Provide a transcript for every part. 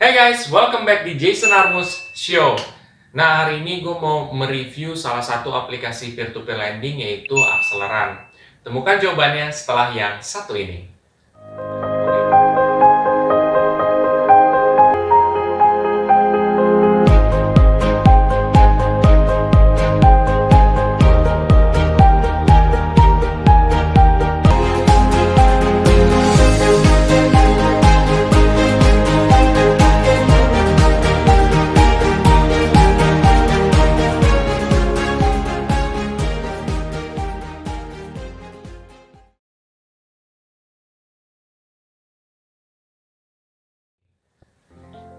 Hey guys, welcome back di Jason Armus Show. Nah, hari ini gue mau mereview salah satu aplikasi peer-to-peer lending yaitu Acceleran. Temukan jawabannya setelah yang satu ini.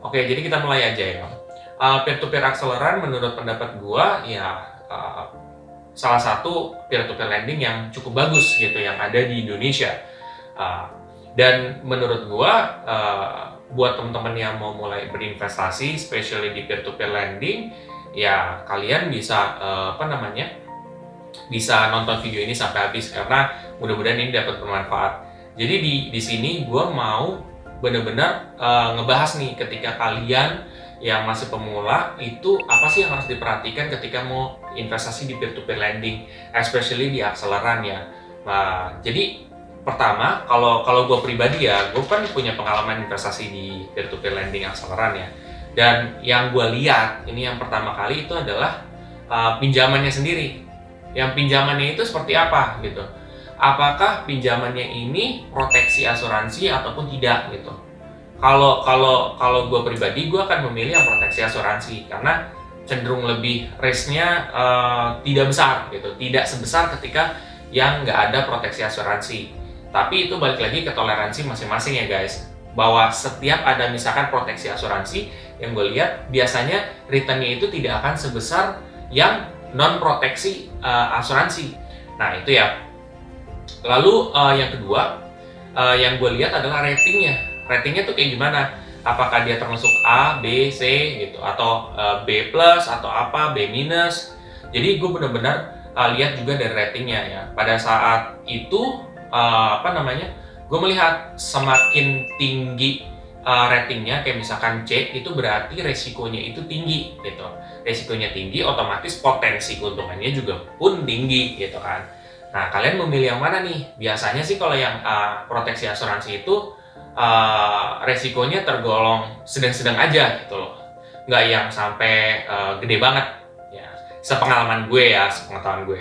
Oke, jadi kita mulai aja ya. Peer-to-peer Acceleran menurut pendapat gua ya salah satu peer-to-peer lending yang cukup bagus gitu yang ada di Indonesia. Dan menurut gua buat teman-teman yang mau mulai berinvestasi, especially di peer-to-peer lending, ya kalian bisa bisa nonton video ini sampai habis karena mudah-mudahan ini dapat bermanfaat. Jadi di sini gue mau benar-benar ngebahas nih ketika kalian yang masih pemula itu apa sih yang harus diperhatikan ketika mau investasi di peer-to-peer lending, especially di Acceleran ya. Nah, jadi pertama kalau gue pribadi ya, gue kan punya pengalaman investasi di peer-to-peer lending Acceleran ya. Dan yang gue lihat ini yang pertama kali itu adalah pinjamannya sendiri. Yang pinjamannya itu seperti apa gitu. Apakah pinjamannya ini proteksi asuransi ataupun tidak gitu. Kalau gue pribadi, gue akan memilih yang proteksi asuransi karena cenderung lebih risknya tidak besar gitu, tidak sebesar ketika yang nggak ada proteksi asuransi. Tapi itu balik lagi ke toleransi masing-masing ya guys. Bahwa setiap ada misalkan proteksi asuransi, yang gue lihat biasanya returnnya itu tidak akan sebesar yang non proteksi asuransi. Nah itu ya. Lalu yang kedua yang gue lihat adalah ratingnya. Ratingnya tuh kayak gimana? Apakah dia termasuk A, B, C gitu, atau B plus atau apa, B minus. Jadi gue benar-benar lihat juga dari ratingnya ya. Pada saat itu gue melihat semakin tinggi ratingnya, kayak misalkan C, itu berarti resikonya itu tinggi gitu. Resikonya tinggi, otomatis potensi keuntungannya juga pun tinggi gitu kan. Nah, kalian memilih yang mana nih? Biasanya sih kalau yang proteksi asuransi itu resikonya tergolong sedang-sedang aja gitu loh. Nggak yang sampai gede banget ya. Sepengalaman gue ya, sepengetahuan gue.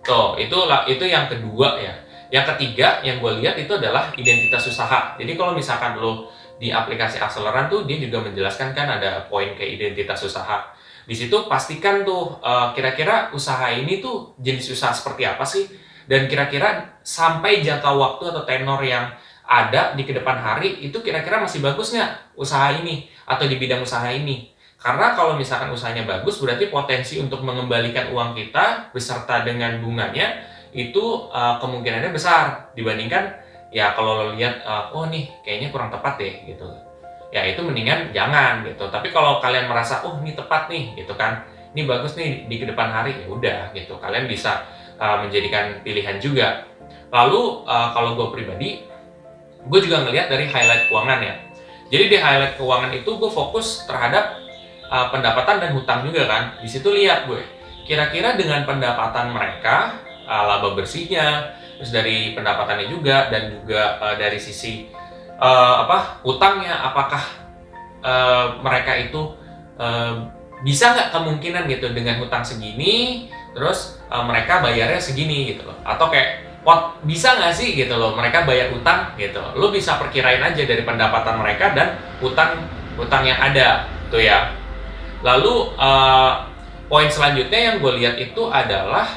Tuh, itu yang kedua ya. Yang ketiga yang gue lihat itu adalah identitas usaha. Jadi kalau misalkan lo di aplikasi Acceleran tuh dia juga menjelaskan kan ada poin ke identitas usaha. Di situ pastikan tuh kira-kira usaha ini tuh jenis usaha seperti apa sih, dan kira-kira sampai jangka waktu atau tenor yang ada di kedepan hari itu kira-kira masih bagus nggak usaha ini atau di bidang usaha ini. Karena kalau misalkan usahanya bagus berarti potensi untuk mengembalikan uang kita beserta dengan bunganya itu kemungkinannya besar dibandingkan ya kalau lo lihat oh nih kayaknya kurang tepat deh gitu. Ya itu mendingan jangan gitu. Tapi kalau kalian merasa oh ini tepat nih gitu kan, ini bagus nih di kedepan hari, ya udah gitu, kalian bisa menjadikan pilihan juga. Lalu kalau gue pribadi, gue juga ngelihat dari highlight keuangan ya. Jadi di highlight keuangan itu gue fokus terhadap pendapatan dan hutang juga kan. Di situ lihat gue kira-kira dengan pendapatan mereka, laba bersihnya, terus dari pendapatannya juga, dan juga dari sisi utangnya, apakah mereka itu bisa nggak kemungkinan gitu dengan hutang segini terus mereka bayarnya segini gitu loh, atau kayak bisa nggak sih gitu loh mereka bayar utang gitu. Lo bisa perkirain aja dari pendapatan mereka dan utang yang ada tuh ya. Lalu poin selanjutnya yang gue lihat itu adalah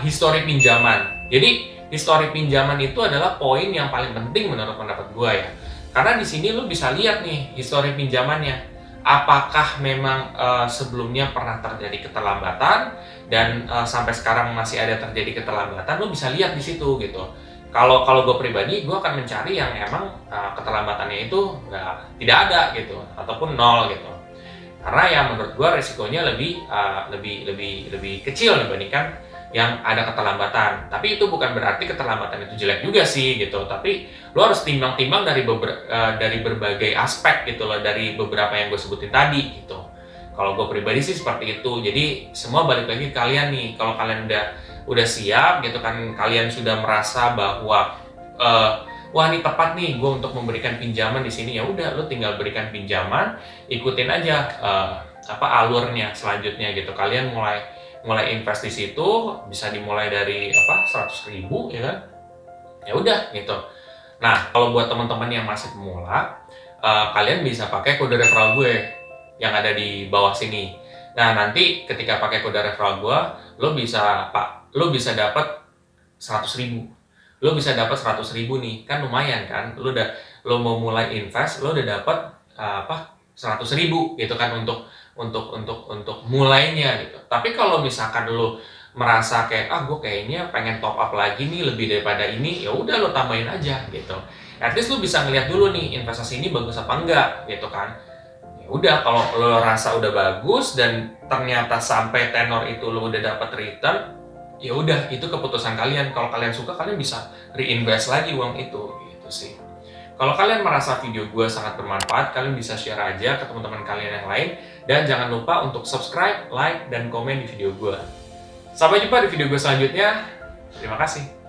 histori pinjaman. Jadi histori pinjaman itu adalah poin yang paling penting menurut pendapat gue ya. Karena di sini lu bisa lihat nih histori pinjamannya. Apakah memang sebelumnya pernah terjadi keterlambatan dan sampai sekarang masih ada terjadi keterlambatan, lu bisa lihat di situ gitu. Kalau gue pribadi, gue akan mencari yang emang keterlambatannya itu tidak ada gitu ataupun nol gitu. Karena ya menurut gue resikonya lebih kecil dibandingkan yang ada keterlambatan. Tapi itu bukan berarti keterlambatan itu jelek juga sih gitu. Tapi lo harus timbang-timbang dari berbagai aspek gitu loh, dari beberapa yang gue sebutin tadi gitu. Kalau gue pribadi sih seperti itu. Jadi semua balik lagi ke kalian nih. Kalau kalian udah siap gitu kan, kalian sudah merasa bahwa wah ini tepat nih gue untuk memberikan pinjaman di sini, ya udah lo tinggal berikan pinjaman, ikutin aja alurnya selanjutnya gitu. Kalian mulai invest di situ, bisa dimulai dari 100.000 ya kan, ya udah gitu. Nah kalau buat teman-teman yang masih pemula, kalian bisa pakai kode referral gue yang ada di bawah sini. Nah nanti ketika pakai kode referral gue, lo bisa dapat 100.000. Lo bisa dapat 100.000 nih, kan lumayan kan? Lo mau mulai invest, lo udah dapat 100.000 gitu kan untuk mulainya gitu. Tapi kalau misalkan lo merasa kayak gue kayaknya pengen top up lagi nih lebih daripada ini, ya udah lo tambahin aja gitu. At least lo bisa ngeliat dulu nih investasi ini bagus apa enggak gitu kan. Ya udah, kalau lo rasa udah bagus dan ternyata sampai tenor itu lo udah dapat return, ya udah itu keputusan kalian. Kalau kalian suka, kalian bisa reinvest lagi uang itu gitu sih. Kalau kalian merasa video gue sangat bermanfaat, kalian bisa share aja ke teman-teman kalian yang lain. Dan jangan lupa untuk subscribe, like, dan komen di video gue. Sampai jumpa di video gue selanjutnya. Terima kasih.